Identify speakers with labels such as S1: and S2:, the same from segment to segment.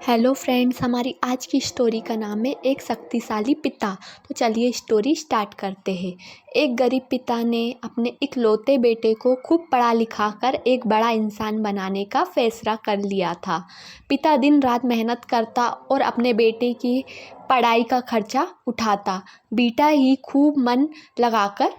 S1: Hello friends, हमारी आज की स्टोरी का नाम है एक शक्तिशाली पिता। तो चलिए स्टोरी स्टार्ट करते हैं। एक गरीब पिता ने अपने इकलौते बेटे को खूब पढ़ा लिखा कर एक बड़ा इंसान बनाने का फैसला कर लिया था। पिता दिन रात मेहनत करता और अपने बेटे की पढ़ाई का खर्चा उठाता। बेटा ही खूब मन लगाकर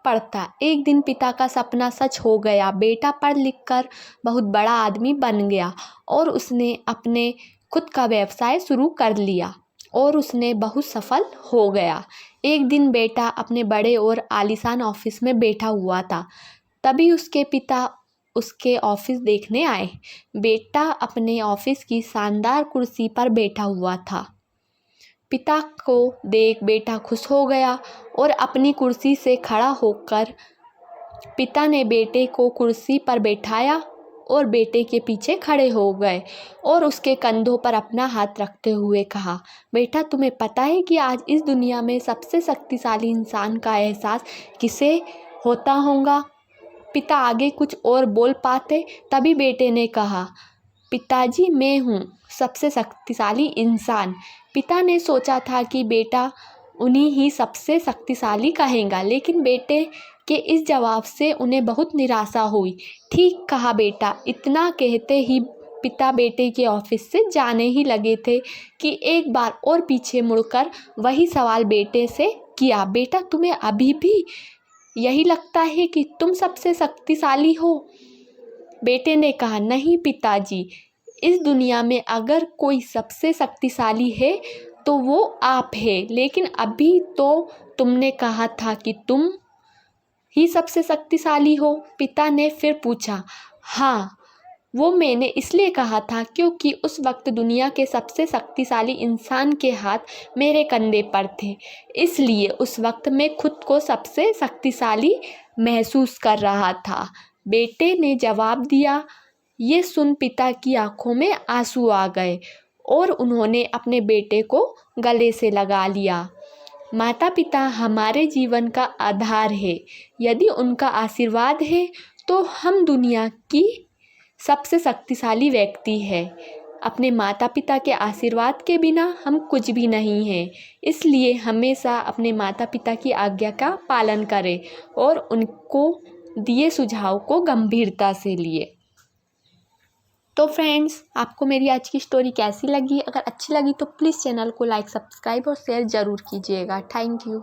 S1: पढ़ता। एक दिन पिता का सपना सच हो गया। बेटा पढ़ लिख कर बहुत बड़ा आदमी बन गया और उसने अपने खुद का व्यवसाय शुरू कर लिया और उसने बहुत सफल हो गया। एक दिन बेटा अपने बड़े और आलीशान ऑफिस में बैठा हुआ था। तभी उसके पिता उसके ऑफिस देखने आए। बेटा अपने ऑफिस की शानदार कुर्सी पर बैठा हुआ था। पिता को देख बेटा खुश हो गया और अपनी कुर्सी से खड़ा होकर पिता ने बेटे को कुर्सी पर बैठाया और बेटे के पीछे खड़े हो गए और उसके कंधों पर अपना हाथ रखते हुए कहा, बेटा तुम्हें पता है कि आज इस दुनिया में सबसे शक्तिशाली इंसान का एहसास किसे होता होगा। पिता आगे कुछ और बोल पाते, तभी बेटे ने कहा, पिताजी मैं हूँ सबसे शक्तिशाली इंसान। पिता ने सोचा था कि बेटा उन्हीं ही सबसे शक्तिशाली कहेगा, लेकिन बेटे के इस जवाब से उन्हें बहुत निराशा हुई। ठीक कहा बेटा, इतना कहते ही पिता बेटे के ऑफिस से जाने ही लगे थे कि एक बार और पीछे मुड़कर वही सवाल बेटे से किया, बेटा तुम्हें अभी भी यही लगता है कि तुम सबसे शक्तिशाली हो। बेटे ने कहा, नहीं पिताजी, इस दुनिया में अगर कोई सबसे शक्तिशाली है तो वो आप है, लेकिन अभी तो तुमने कहा था कि तुम ही सबसे शक्तिशाली हो। पिता ने फिर पूछा, हाँ वो मैंने इसलिए कहा था क्योंकि उस वक्त दुनिया के सबसे शक्तिशाली इंसान के हाथ मेरे कंधे पर थे, इसलिए उस वक्त मैं खुद को सबसे शक्तिशाली महसूस कर रहा था। बेटे ने जवाब दिया। ये सुन पिता की आंखों में आंसू आ गए और उन्होंने अपने बेटे को गले से लगा लिया। माता पिता हमारे जीवन का आधार है। यदि उनका आशीर्वाद है तो हम दुनिया की सबसे शक्तिशाली व्यक्ति है। अपने माता पिता के आशीर्वाद के बिना हम कुछ भी नहीं हैं। इसलिए हमेशा अपने माता पिता की आज्ञा का पालन करें और उनको दिए सुझाव को गंभीरता से लिए। तो फ्रेंड्स, आपको मेरी आज की स्टोरी कैसी लगी? अगर अच्छी लगी तो प्लीज़ चैनल को लाइक, सब्सक्राइब और शेयर ज़रूर कीजिएगा। Thank you.